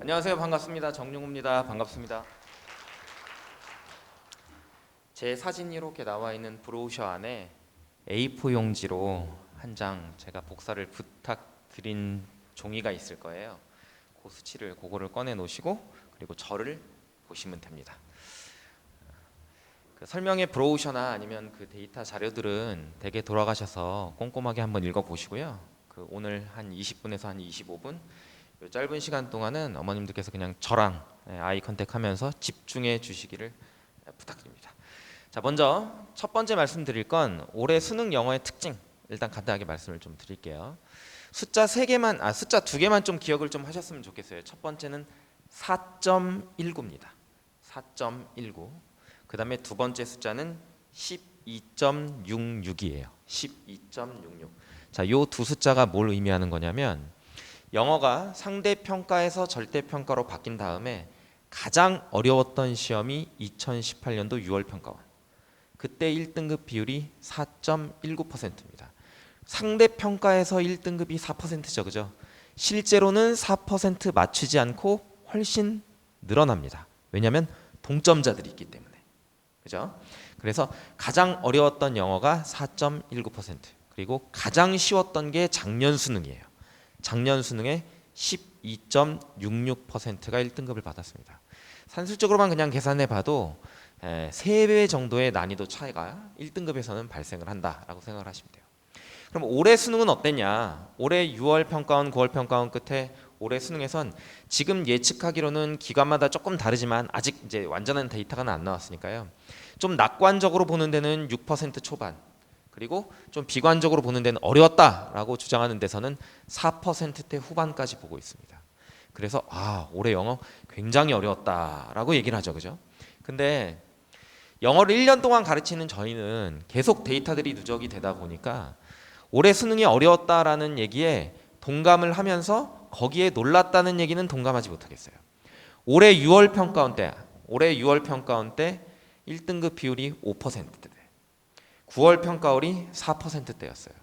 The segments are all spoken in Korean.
안녕하세요. 반갑습니다. 정용우입니다. 반갑습니다. 제 사진이 이렇게 나와 있는 브로셔 안에 A4 용지로 한 장 제가 복사를 부탁드린 종이가 있을 거예요. 그 수치를 그거를 꺼내 놓으시고 그리고 저를 보시면 됩니다. 그 설명의 브로셔나 아니면 그 데이터 자료들은 댁에 돌아가셔서 꼼꼼하게 한번 읽어 보시고요. 그 오늘 한 20분에서 한 25분 이 짧은 시간 동안은 어머님들께서 그냥 저랑 아이 컨택하면서 집중해 주시기를 부탁드립니다. 자, 먼저 첫 번째 말씀드릴 건 올해 수능 영어의 특징 일단 간단하게 말씀을 좀 드릴게요. 숫자 2개만 좀 기억을 좀 하셨으면 좋겠어요. 첫 번째는 4.19입니다. 4.19. 그 다음에 두 번째 숫자는 12.66이에요. 12.66. 자, 요 두 숫자가 뭘 의미하는 거냐면 영어가 상대평가에서 절대평가로 바뀐 다음에 가장 어려웠던 시험이 2018년도 6월 평가원. 그때 1등급 비율이 4.19%입니다. 상대평가에서 1등급이 4%죠. 그죠? 실제로는 4% 맞추지 않고 훨씬 늘어납니다. 왜냐하면 동점자들이 있기 때문에. 그죠? 그래서 가장 어려웠던 영어가 4.19%. 그리고 가장 쉬웠던 게 작년 수능이에요. 작년 수능에 12.66%가 1등급을 받았습니다. 산술적으로만 그냥 계산해 봐도 3배 정도의 난이도 차이가 1등급에서는 발생을 한다라고 생각을 하시면 돼요. 그럼 올해 수능은 어땠냐? 올해 6월 평가원, 9월 평가원 끝에 올해 수능에선 지금 예측하기로는 기관마다 조금 다르지만 아직 이제 완전한 데이터가 안 나왔으니까요. 좀 낙관적으로 보는 데는 6% 초반, 그리고 좀 비관적으로 보는 데는 어려웠다라고 주장하는 데서는 4%대 후반까지 보고 있습니다. 그래서 올해 영어 굉장히 어려웠다라고 얘기를 하죠. 그죠? 근데 영어를 1년 동안 가르치는 저희는 계속 데이터들이 누적이 되다 보니까 올해 수능이 어려웠다라는 얘기에 동감을 하면서 거기에 놀랐다는 얘기는 동감하지 못하겠어요. 올해 6월 평가원 때 1등급 비율이 5%대. 9월 평가월이 4%대였어요.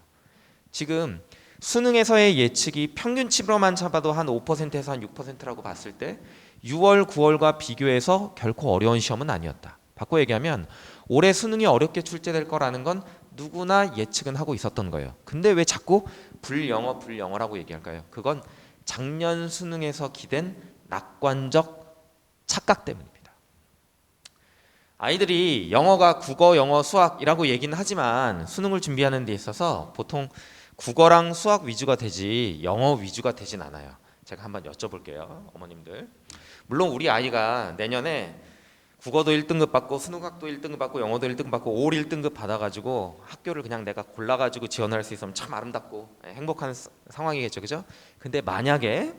지금 수능에서의 예측이 평균치로만 잡아도 한 5%에서 한 6%라고 봤을 때 6월, 9월과 비교해서 결코 어려운 시험은 아니었다. 바꿔 얘기하면 올해 수능이 어렵게 출제될 거라는 건 누구나 예측은 하고 있었던 거예요. 근데 왜 자꾸 불영어라고 얘기할까요? 그건 작년 수능에서 기댄 낙관적 착각 때문입니다. 아이들이 영어가 국어, 영어, 수학이라고 얘기는 하지만 수능을 준비하는 데 있어서 보통 국어랑 수학 위주가 되지 영어 위주가 되진 않아요. 제가 한번 여쭤볼게요, 어머님들. 물론 우리 아이가 내년에 국어도 1등급 받고 수능학도 1등급 받고 영어도 1등급 받고 올 1등급 받아가지고 학교를 그냥 내가 골라가지고 지원할 수 있으면 참 아름답고 행복한 상황이겠죠, 그죠? 근데 만약에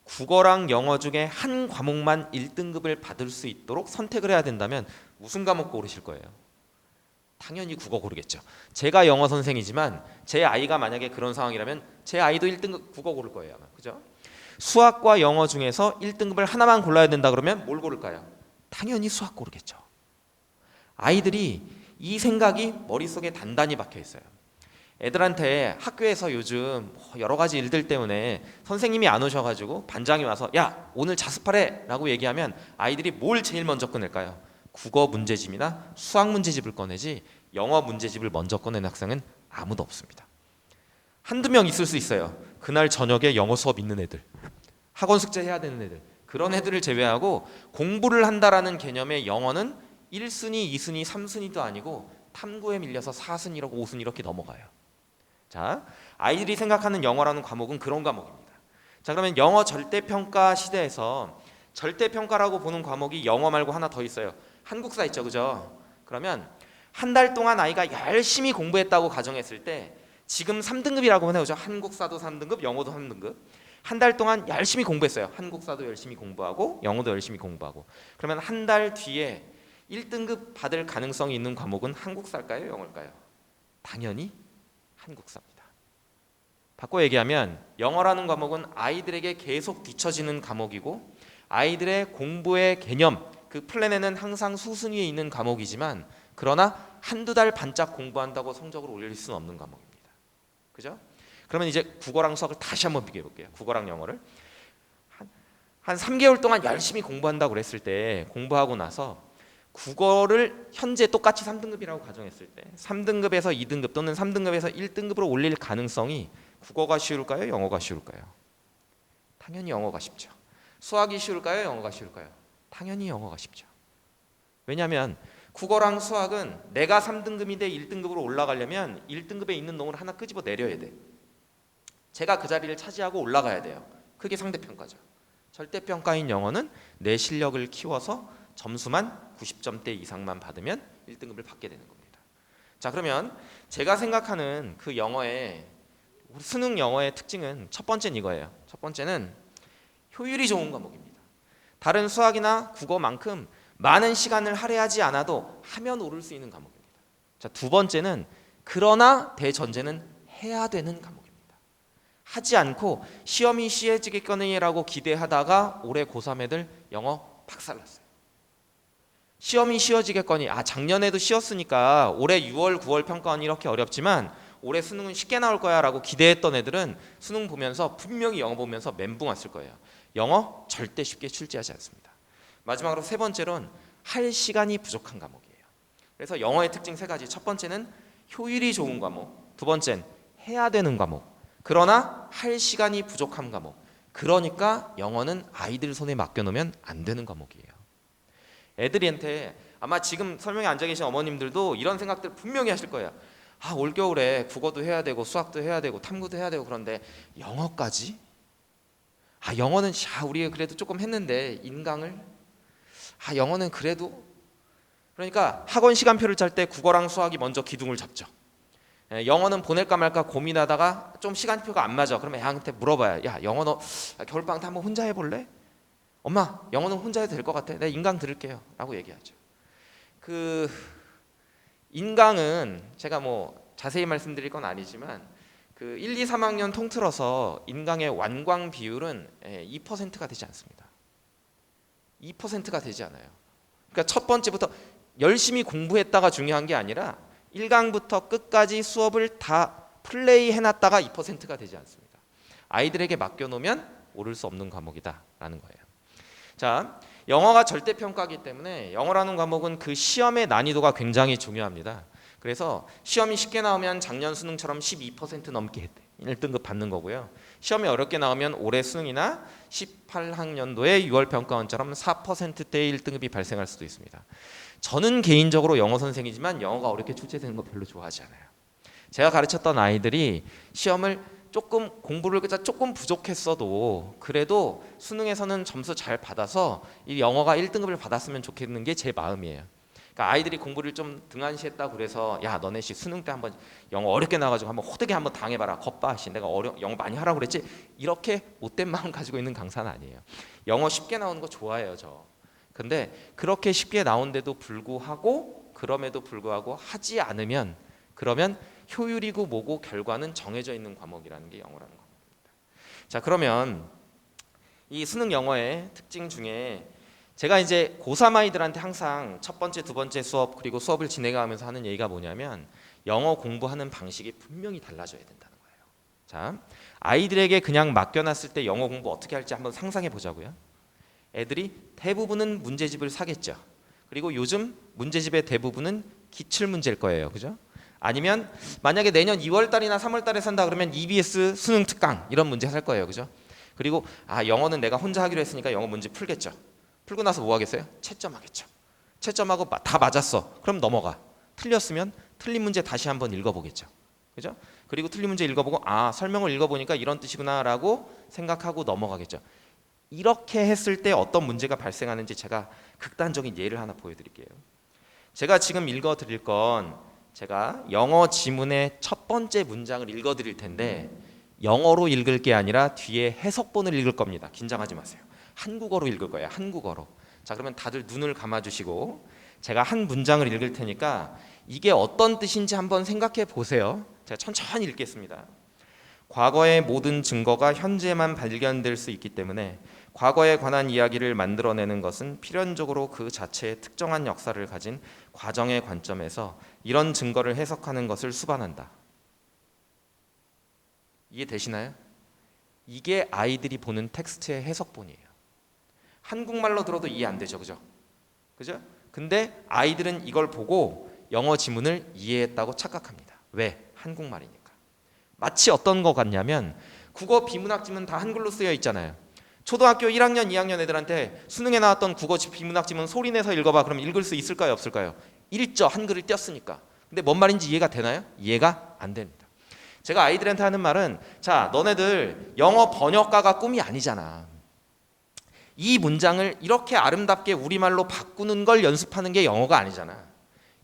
국어랑 영어 중에 한 과목만 1등급을 받을 수 있도록 선택을 해야 된다면 무슨 과목 고르실 거예요? 당연히 국어 고르겠죠. 제가 영어 선생이지만 제 아이가 만약에 그런 상황이라면 제 아이도 1등급 국어 고를 거예요, 아마. 그죠? 수학과 영어 중에서 1등급을 하나만 골라야 된다 그러면 뭘 고를까요? 당연히 수학 고르겠죠. 아이들이 이 생각이 머릿속에 단단히 박혀 있어요. 애들한테 학교에서 요즘 여러 가지 일들 때문에 선생님이 안 오셔가지고 반장이 와서 야 오늘 자습하래 라고 얘기하면 아이들이 뭘 제일 먼저 꺼낼까요? 국어 문제집이나 수학 문제집을 꺼내지 영어 문제집을 먼저 꺼내는 학생은 아무도 없습니다. 한두 명 있을 수 있어요. 그날 저녁에 영어 수업 있는 애들, 학원 숙제 해야 되는 애들, 그런 애들을 제외하고 공부를 한다라는 개념의 영어는 1순위, 2순위, 3순위도 아니고 탐구에 밀려서 4순위라고 5순위 이렇게 넘어가요. 자, 아이들이 생각하는 영어라는 과목은 그런 과목입니다. 자, 그러면 영어 절대평가 시대에서 절대평가라고 보는 과목이 영어 말고 하나 더 있어요. 한국사 있죠, 그죠? 그러면 한 달 동안 아이가 열심히 공부했다고 가정했을 때 지금 3등급이라고 해보죠. 한국사도 3등급, 영어도 3등급. 한 달 동안 열심히 공부했어요. 한국사도 열심히 공부하고 영어도 열심히 공부하고. 그러면 한 달 뒤에 1등급 받을 가능성이 있는 과목은 한국사일까요, 영어일까요? 당연히 한국사입니다. 바꿔 얘기하면 영어라는 과목은 아이들에게 계속 뒤처지는 과목이고 아이들의 공부의 개념, 그 플랜에는 항상 수순위에 있는 과목이지만 그러나 한두 달 반짝 공부한다고 성적을 올릴 수는 없는 과목입니다. 그죠? 그러면 이제 국어랑 수학을 다시 한번 비교해 볼게요. 국어랑 영어를. 한 3개월 동안 열심히 공부한다고 그랬을 때 공부하고 나서 국어를 현재 똑같이 3등급이라고 가정했을 때 3등급에서 2등급 또는 3등급에서 1등급으로 올릴 가능성이 국어가 쉬울까요? 영어가 쉬울까요? 당연히 영어가 쉽죠. 수학이 쉬울까요? 영어가 쉬울까요? 당연히 영어가 쉽죠. 왜냐하면 국어랑 수학은 내가 3등급인데 1등급으로 올라가려면 1등급에 있는 놈을 하나 끄집어 내려야 돼. 제가 그 자리를 차지하고 올라가야 돼요. 그게 상대평가죠. 절대평가인 영어는 내 실력을 키워서 점수만 90점대 이상만 받으면 1등급을 받게 되는 겁니다. 자, 그러면 제가 생각하는 그 영어의 우리 수능 영어의 특징은 첫 번째는 이거예요. 첫 번째는 효율이 좋은 과목입니다. 다른 수학이나 국어만큼 많은 시간을 할애하지 않아도 하면 오를 수 있는 과목입니다. 자, 두 번째는 그러나 대전제는 해야 되는 과목입니다. 하지 않고 시험이 쉬워지겠거니라고 기대하다가 올해 고3 애들 영어 박살났어요. 시험이 쉬워지겠거니, 작년에도 쉬웠으니까 올해 6월 9월 평가는 이렇게 어렵지만 올해 수능은 쉽게 나올 거야 라고 기대했던 애들은 수능 보면서 분명히 영어 보면서 멘붕 왔을 거예요. 영어 절대 쉽게 출제하지 않습니다. 마지막으로 세 번째로는 할 시간이 부족한 과목이에요. 그래서 영어의 특징 세 가지. 첫 번째는 효율이 좋은 과목, 두 번째는 해야 되는 과목, 그러나 할 시간이 부족한 과목. 그러니까 영어는 아이들 손에 맡겨놓으면 안 되는 과목이에요. 애들한테 아마 지금 설명에 앉아 계신 어머님들도 이런 생각들 분명히 하실 거예요. 올겨울에 국어도 해야 되고 수학도 해야 되고 탐구도 해야 되고 그런데 영어까지? 영어는 우리 그래도 조금 했는데 인강을? 영어는 그래도? 그러니까 학원 시간표를 짤 때 국어랑 수학이 먼저 기둥을 잡죠. 영어는 보낼까 말까 고민하다가 좀 시간표가 안 맞아. 그러면 애한테 물어봐요. 야, 영어 너 겨울방학 때 한번 혼자 해볼래? 엄마, 영어는 혼자 해도 될 것 같아. 내가 인강 들을게요 라고 얘기하죠. 그 인강은 제가 자세히 말씀드릴 건 아니지만 그 1, 2, 3학년 통틀어서 인강의 완강 비율은 2%가 되지 않습니다. 2%가 되지 않아요. 그러니까 첫 번째부터 열심히 공부했다가 중요한 게 아니라 1강부터 끝까지 수업을 다 플레이 해놨다가 2%가 되지 않습니다. 아이들에게 맡겨놓으면 오를 수 없는 과목이다라는 거예요. 자, 영어가 절대평가이기 때문에 영어라는 과목은 그 시험의 난이도가 굉장히 중요합니다. 그래서 시험이 쉽게 나오면 작년 수능처럼 12% 넘게 1등급 받는 거고요. 시험이 어렵게 나오면 올해 수능이나 18학년도의 6월 평가원처럼 4%대의 1등급이 발생할 수도 있습니다. 저는 개인적으로 영어 선생이지만 영어가 어렵게 출제되는 거 별로 좋아하지 않아요. 제가 가르쳤던 아이들이 시험을 공부를 조금 부족했어도 그래도 수능에서는 점수 잘 받아서 이 영어가 1등급을 받았으면 좋겠는 게 제 마음이에요. 그러니까 아이들이 공부를 좀 등한시했다고 그래서 야, 너네씩 수능 때 한번 영어 어렵게 나와가지고 한번 호되게 한번 당해봐라. 겁봐. 내가 영어 많이 하라고 그랬지. 이렇게 못된 마음 가지고 있는 강사는 아니에요. 영어 쉽게 나오는 거 좋아해요, 저. 근데 그렇게 쉽게 나온데도 불구하고 그럼에도 불구하고 하지 않으면 그러면 효율이고 뭐고 결과는 정해져 있는 과목이라는 게 영어라는 겁니다. 자, 그러면 이 수능 영어의 특징 중에 제가 이제 고3 아이들한테 항상 첫 번째, 두 번째 수업 그리고 수업을 진행하면서 하는 얘기가 뭐냐면 영어 공부하는 방식이 분명히 달라져야 된다는 거예요. 자, 아이들에게 그냥 맡겨놨을 때 영어 공부 어떻게 할지 한번 상상해 보자고요. 애들이 대부분은 문제집을 사겠죠. 그리고 요즘 문제집의 대부분은 기출문제일 거예요. 그죠? 아니면 만약에 내년 2월달이나 3월달에 산다 그러면 EBS 수능 특강 이런 문제 살 거예요. 그죠? 그리고 영어는 내가 혼자 하기로 했으니까 영어 문제 풀겠죠. 풀고 나서 뭐 하겠어요? 채점하겠죠. 채점하고 다 맞았어. 그럼 넘어가. 틀렸으면 틀린 문제 다시 한번 읽어보겠죠. 그죠? 그리고 틀린 문제 읽어보고 설명을 읽어보니까 이런 뜻이구나라고 생각하고 넘어가겠죠. 이렇게 했을 때 어떤 문제가 발생하는지 제가 극단적인 예를 하나 보여드릴게요. 제가 지금 읽어드릴 건 제가 영어 지문의 첫 번째 문장을 읽어드릴 텐데 영어로 읽을 게 아니라 뒤에 해석본을 읽을 겁니다. 긴장하지 마세요. 한국어로 읽을 거예요. 한국어로. 자, 그러면 다들 눈을 감아주시고 제가 한 문장을 읽을 테니까 이게 어떤 뜻인지 한번 생각해 보세요. 제가 천천히 읽겠습니다. 과거의 모든 증거가 현재만 발견될 수 있기 때문에 과거에 관한 이야기를 만들어내는 것은 필연적으로 그 자체의 특정한 역사를 가진 과정의 관점에서 이런 증거를 해석하는 것을 수반한다. 이해되시나요? 이게 아이들이 보는 텍스트의 해석본이에요. 한국말로 들어도 이해 안 되죠, 그죠? 그죠? 근데 아이들은 이걸 보고 영어 지문을 이해했다고 착각합니다. 왜? 한국말이니까. 마치 어떤 것 같냐면 국어 비문학 지문 다 한글로 쓰여 있잖아요. 초등학교 1학년, 2학년 애들한테 수능에 나왔던 국어 비문학 지문 소리내서 읽어봐. 그럼 읽을 수 있을까요? 없을까요? 읽죠. 한글을 띄었으니까. 근데 뭔 말인지 이해가 되나요? 이해가 안 됩니다. 제가 아이들한테 하는 말은 자, 너네들 영어 번역가가 꿈이 아니잖아. 이 문장을 이렇게 아름답게 우리말로 바꾸는 걸 연습하는 게 영어가 아니잖아.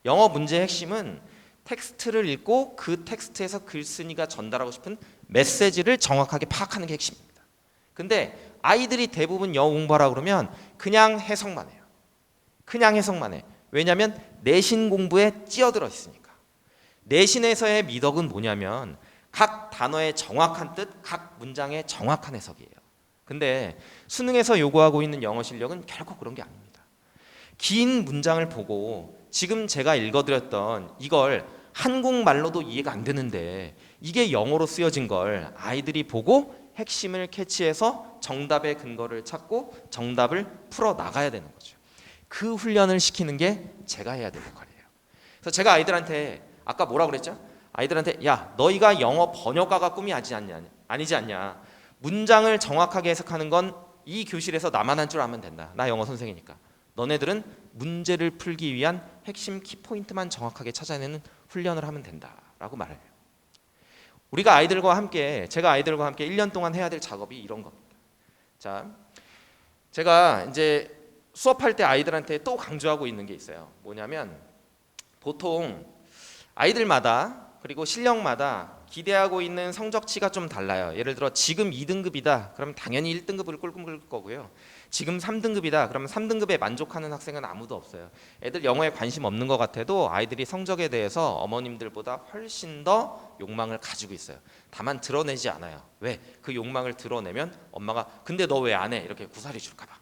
영어 문제의 핵심은 텍스트를 읽고 그 텍스트에서 글쓴이가 전달하고 싶은 메시지를 정확하게 파악하는 게 핵심입니다. 근데 아이들이 대부분 영어 공부하라 그러면 그냥 해석만 해요. 그냥 해석만 해. 왜냐하면 내신 공부에 찌어들어 있으니까. 내신에서의 미덕은 뭐냐면 각 단어의 정확한 뜻, 각 문장의 정확한 해석이에요. 근데 수능에서 요구하고 있는 영어 실력은 결코 그런 게 아닙니다. 긴 문장을 보고 지금 제가 읽어드렸던 이걸 한국말로도 이해가 안 되는데 이게 영어로 쓰여진 걸 아이들이 보고 핵심을 캐치해서 정답의 근거를 찾고 정답을 풀어 나가야 되는 거죠. 그 훈련을 시키는 게 제가 해야 될 역할이에요. 그래서 제가 아이들한테 아까 뭐라 그랬죠? 아이들한테 야, 너희가 영어 번역가가 꿈이 아니지 않냐. 문장을 정확하게 해석하는 건 이 교실에서 나만 한 줄 알면 된다. 나 영어 선생이니까. 너네들은 문제를 풀기 위한 핵심 키포인트만 정확하게 찾아내는 훈련을 하면 된다라고 말해요. 우리가 아이들과 함께, 제가 아이들과 함께 1년 동안 해야 될 작업이 이런 겁니다. 자, 제가 이제 수업할 때 아이들한테 또 강조하고 있는 게 있어요. 뭐냐면 보통 아이들마다 그리고 실력마다 기대하고 있는 성적치가 좀 달라요. 예를 들어 지금 2등급이다. 그러면 당연히 1등급을 꿀꿀 거고요. 지금 3등급이다. 그러면 3등급에 만족하는 학생은 아무도 없어요. 애들 영어에 관심 없는 것 같아도 아이들이 성적에 대해서 어머님들보다 훨씬 더 욕망을 가지고 있어요. 다만 드러내지 않아요. 왜? 그 욕망을 드러내면 엄마가 근데 너 왜 안 해? 이렇게 구사리 줄까 봐.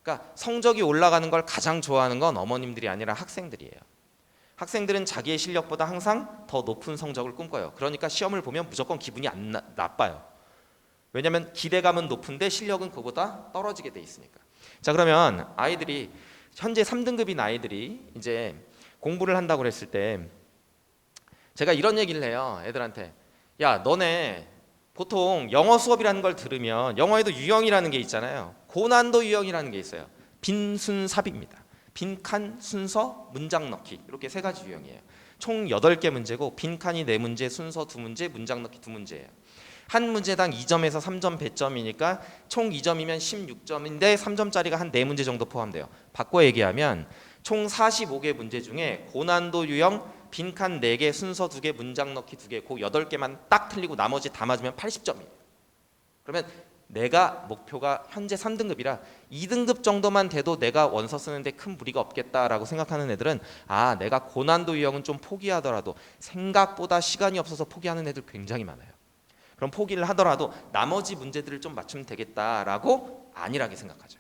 그러니까 성적이 올라가는 걸 가장 좋아하는 건 어머님들이 아니라 학생들이에요. 학생들은 자기의 실력보다 항상 더 높은 성적을 꿈꿔요. 그러니까 시험을 보면 무조건 기분이 안 나빠요. 왜냐하면 기대감은 높은데 실력은 그보다 떨어지게 돼 있으니까. 자, 그러면 아이들이 현재 3등급인 아이들이 이제 공부를 한다고 그랬을 때 제가 이런 얘기를 해요. 애들한테 야, 너네 보통 영어 수업이라는 걸 들으면 영어에도 유형이라는 게 있잖아요. 고난도 유형이라는 게 있어요. 빈순삽입니다. 빈칸, 순서, 문장 넣기 이렇게 세 가지 유형이에요. 총 8개 문제고 빈칸이 4문제, 순서 2문제, 문장 넣기 2문제예요. 한 문제당 2점에서 3점 배점이니까 총 2점이면 16점인데 3점짜리가 한 4문제 정도 포함돼요. 바꿔 얘기하면 총 45개 문제 중에 고난도 유형 빈칸 4개, 순서 2개, 문장 넣기 2개 그 8개만 딱 틀리고 나머지 다 맞으면 80점이에요. 그러면 내가 목표가 현재 3등급이라 2등급 정도만 돼도 내가 원서 쓰는데 큰 무리가 없겠다라고 생각하는 애들은 아, 내가 고난도 유형은 좀 포기하더라도 생각보다 시간이 없어서 포기하는 애들 굉장히 많아요. 그럼 포기를 하더라도 나머지 문제들을 좀 맞추면 되겠다라고 안일하게 생각하죠.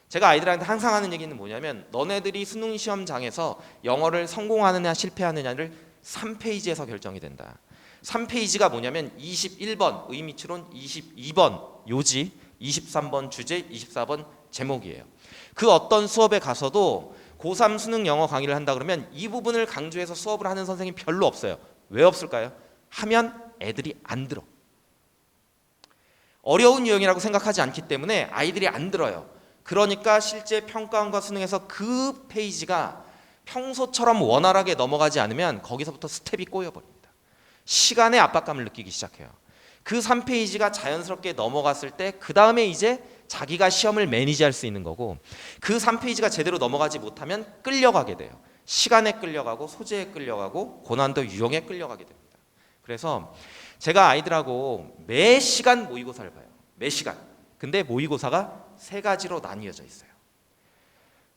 제가 아이들한테 항상 하는 얘기는 뭐냐면 너네들이 수능 시험장에서 영어를 성공하느냐 실패하느냐를 3페이지에서 결정이 된다. 3페이지가 뭐냐면 21번 의미추론, 22번 요지, 23번 주제, 24번 제목이에요. 그 어떤 수업에 가서도 고3 수능 영어 강의를 한다 그러면 이 부분을 강조해서 수업을 하는 선생님이 별로 없어요. 왜 없을까요? 하면 애들이 안 들어. 어려운 유형이라고 생각하지 않기 때문에 아이들이 안 들어요. 그러니까 실제 평가원과 수능에서 그 페이지가 평소처럼 원활하게 넘어가지 않으면 거기서부터 스텝이 꼬여버립니다. 시간의 압박감을 느끼기 시작해요. 그 3페이지가 자연스럽게 넘어갔을 때 그 다음에 이제 자기가 시험을 매니지할 수 있는 거고 그 3페이지가 제대로 넘어가지 못하면 끌려가게 돼요. 시간에 끌려가고 소재에 끌려가고 고난도 유형에 끌려가게 됩니다. 그래서 제가 아이들하고 매 시간 모의고사를 봐요. 매 시간. 근데 모의고사가 3가지로 나뉘어져 있어요.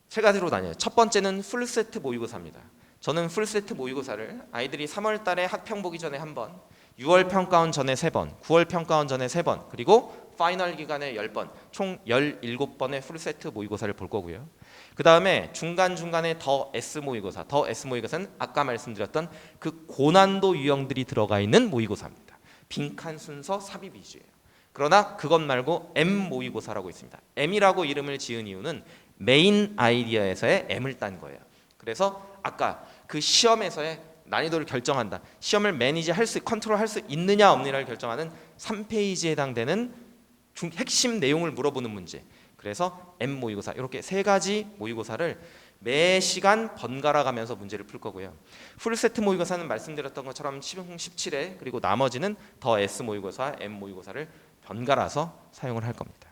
3가지로 나뉘어요. 첫 번째는 풀세트 모의고사입니다. 저는 풀세트 모의고사를 아이들이 3월 달에 학평 보기 전에 한 번, 6월 평가원 전에 3번, 9월 평가원 전에 3번, 그리고 파이널 기간에 10번, 총 17번의 풀세트 모의고사를 볼 거고요. 그 다음에 중간중간에 더 S 모의고사, 더 S 모의고사는 아까 말씀드렸던 그 고난도 유형들이 들어가 있는 모의고사입니다. 빈칸 순서 삽입 위주예요. 그러나 그것 말고 M 모의고사라고 있습니다. M이라고 이름을 지은 이유는 메인 아이디어에서의 M을 딴 거예요. 그래서 아까 그 시험에서의 난이도를 결정한다. 시험을 컨트롤할 수 있느냐 없느냐를 결정하는 3페이지에 해당되는 핵심 내용을 물어보는 문제. 그래서 M 모의고사 이렇게 세 가지 모의고사를 매 시간 번갈아 가면서 문제를 풀 거고요. 풀세트 모의고사는 말씀드렸던 것처럼 17회 그리고 나머지는 더 S 모의고사, M 모의고사를 번갈아서 사용을 할 겁니다.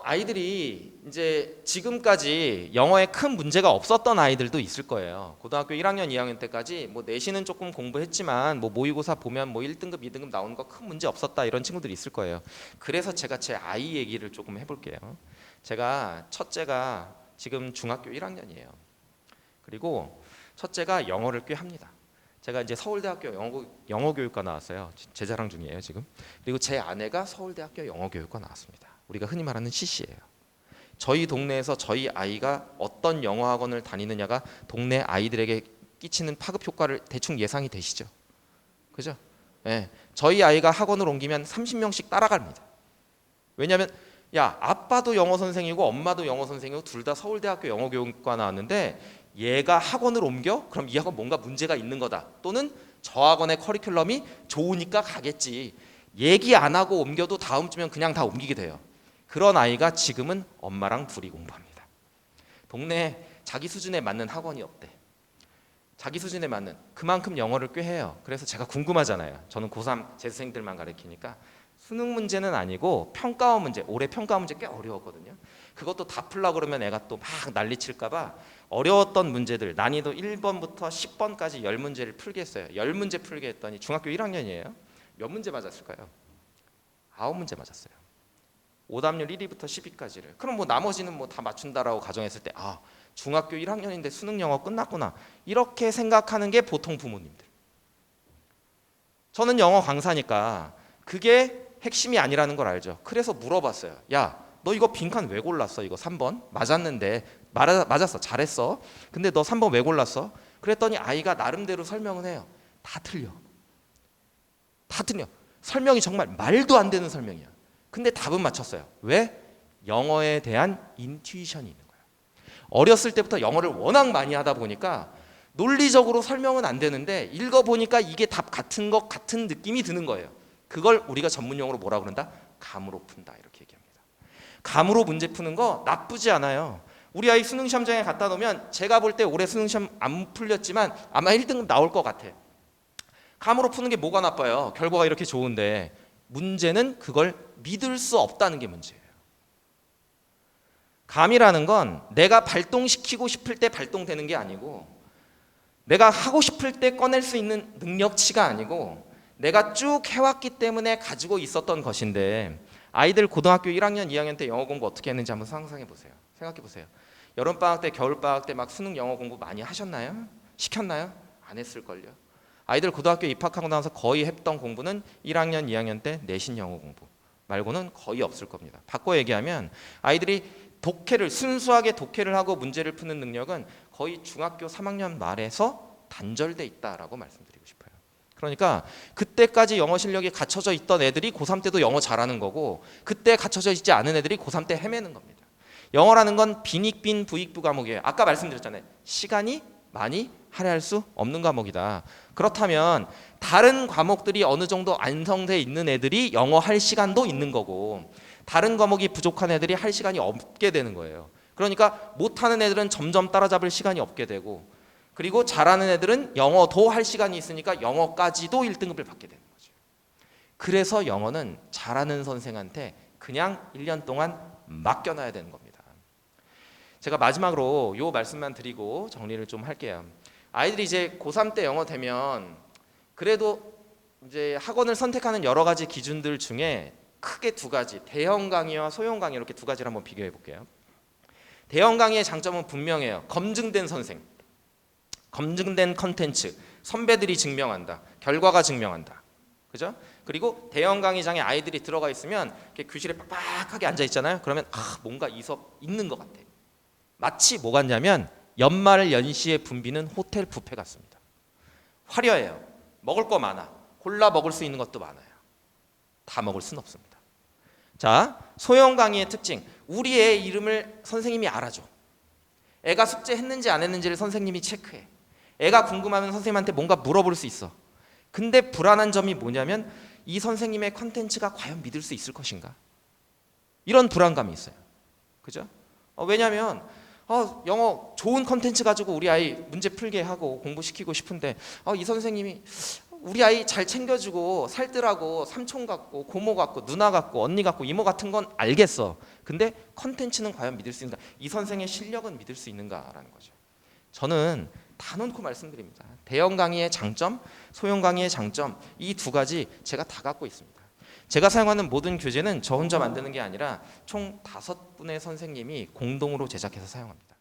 아이들이 이제 지금까지 영어에 큰 문제가 없었던 아이들도 있을 거예요. 고등학교 1학년, 2학년 때까지 뭐 내신은 조금 공부했지만 뭐 모의고사 보면 뭐 1등급, 2등급 나오는 거 큰 문제 없었다 이런 친구들이 있을 거예요. 그래서 제가 제 아이 얘기를 조금 해볼게요. 제가 첫째가 지금 중학교 1학년이에요. 그리고 첫째가 영어를 꽤 합니다. 제가 이제 서울대학교 영어교육과 나왔어요. 제 자랑 중이에요 지금. 그리고 제 아내가 서울대학교 영어교육과 나왔습니다. 우리가 흔히 말하는 CC예요. 저희 동네에서 저희 아이가 어떤 영어 학원을 다니느냐가 동네 아이들에게 끼치는 파급 효과를 대충 예상이 되시죠? 그죠? 네. 저희 아이가 학원을 옮기면 30명씩 따라갑니다. 왜냐하면 야 아빠도 영어 선생이고 엄마도 영어 선생이고 둘 다 서울대학교 영어교육과 나왔는데 얘가 학원을 옮겨? 그럼 이 학원 뭔가 문제가 있는 거다. 또는 저 학원의 커리큘럼이 좋으니까 가겠지. 얘기 안 하고 옮겨도 다음 주면 그냥 다 옮기게 돼요. 그런 아이가 지금은 엄마랑 둘이 공부합니다. 동네에 자기 수준에 맞는 학원이 없대. 자기 수준에 맞는 그만큼 영어를 꽤 해요. 그래서 제가 궁금하잖아요. 저는 고3 재수생들만 가르치니까 수능 문제는 아니고 평가원 문제, 올해 평가원 문제 꽤 어려웠거든요. 그것도 다 풀려고 그러면 애가 또 막 난리칠까 봐 어려웠던 문제들 난이도 1번부터 10번까지 10문제를 풀게 했어요. 10문제 풀게 했더니 중학교 1학년이에요. 몇 문제 맞았을까요? 9문제 맞았어요. 오답률 1위부터 10위까지를. 그럼 뭐 나머지는 뭐 다 맞춘다라고 가정했을 때 아, 중학교 1학년인데 수능 영어 끝났구나. 이렇게 생각하는 게 보통 부모님들. 저는 영어 강사니까 그게 핵심이 아니라는 걸 알죠. 그래서 물어봤어요. 야, 너 이거 빈칸 왜 골랐어? 이거 3번 맞았는데 맞았어. 잘했어. 근데 너 3번 왜 골랐어? 그랬더니 아이가 나름대로 설명을 해요. 다 틀려. 다 틀려. 설명이 정말 말도 안 되는 설명이야. 근데 답은 맞췄어요. 왜? 영어에 대한 인투이션이 있는 거예요. 어렸을 때부터 영어를 워낙 많이 하다 보니까 논리적으로 설명은 안 되는데 읽어보니까 이게 답 같은 것 같은 느낌이 드는 거예요. 그걸 우리가 전문용어로 뭐라 그런다? 감으로 푼다 이렇게 얘기합니다. 감으로 문제 푸는 거 나쁘지 않아요. 우리 아이 수능 시험장에 갖다 놓으면 제가 볼 때 올해 수능 시험 안 풀렸지만 아마 1등급 나올 것 같아. 감으로 푸는 게 뭐가 나빠요? 결과가 이렇게 좋은데 문제는 그걸 믿을 수 없다는 게 문제예요. 감이라는 건 내가 발동시키고 싶을 때 발동되는 게 아니고 내가 하고 싶을 때 꺼낼 수 있는 능력치가 아니고 내가 쭉 해왔기 때문에 가지고 있었던 것인데 아이들 고등학교 1학년, 2학년 때 영어 공부 어떻게 했는지 한번 상상해 보세요. 생각해 보세요. 여름방학 때, 겨울방학 때 막 수능 영어 공부 많이 하셨나요? 시켰나요? 안 했을걸요. 아이들 고등학교 입학하고 나서 거의 했던 공부는 1학년, 2학년 때 내신 영어 공부 말고는 거의 없을 겁니다. 바꿔 얘기하면 아이들이 순수하게 독해를 하고 문제를 푸는 능력은 거의 중학교 3학년 말에서 단절돼 있다라고 말씀드리고 싶어요. 그러니까 그때까지 영어 실력이 갖춰져 있던 애들이 고3 때도 영어 잘하는 거고 그때 갖춰져 있지 않은 애들이 고3 때 헤매는 겁니다. 영어라는 건 빈익빈 부익부 과목이에요. 아까 말씀드렸잖아요. 시간이 많이 할애할 수 없는 과목이다. 그렇다면 다른 과목들이 어느 정도 안성돼 있는 애들이 영어 할 시간도 있는 거고 다른 과목이 부족한 애들이 할 시간이 없게 되는 거예요. 그러니까 못하는 애들은 점점 따라잡을 시간이 없게 되고 그리고 잘하는 애들은 영어도 할 시간이 있으니까 영어까지도 1등급을 받게 되는 거죠. 그래서 영어는 잘하는 선생한테 그냥 1년 동안 맡겨놔야 되는 겁니다. 제가 마지막으로 요 말씀만 드리고 정리를 좀 할게요. 아이들이 이제 고3 때 영어 되면 그래도 이제 학원을 선택하는 여러 가지 기준들 중에 크게 두 가지, 대형 강의와 소형 강의 이렇게 두 가지를 한번 비교해 볼게요. 대형 강의의 장점은 분명해요. 검증된 선생, 검증된 컨텐츠, 선배들이 증명한다, 결과가 증명한다, 그죠? 그리고 대형 강의장에 아이들이 들어가 있으면 이렇게 교실에 빡빡하게 앉아 있잖아요. 그러면 뭔가 이 수업 있는 것 같아. 마치 뭐 같냐면 연말 연시에 붐비는 호텔 뷔페 같습니다. 화려해요. 먹을 거 많아. 골라 먹을 수 있는 것도 많아요. 다 먹을 수는 없습니다. 자, 소형 강의의 특징. 우리 애 이름을 선생님이 알아줘. 애가 숙제했는지 안 했는지를 선생님이 체크해. 애가 궁금하면 선생님한테 뭔가 물어볼 수 있어. 근데 불안한 점이 뭐냐면 이 선생님의 컨텐츠가 과연 믿을 수 있을 것인가? 이런 불안감이 있어요. 그죠? 왜냐하면 영어 좋은 컨텐츠 가지고 우리 아이 문제 풀게 하고 공부시키고 싶은데 이 선생님이 우리 아이 잘 챙겨주고 살뜰하고 삼촌 같고 고모 같고 누나 같고 언니 같고 이모 같은 건 알겠어. 근데 컨텐츠는 과연 믿을 수 있는가? 이 선생의 실력은 믿을 수 있는가라는 거죠. 저는 단언코 말씀드립니다. 대형 강의의 장점, 소형 강의의 장점, 이 두 가지 제가 다 갖고 있습니다. 제가 사용하는 모든 교재는 저 혼자 만드는 게 아니라 총 5분의 선생님이 공동으로 제작해서 사용합니다.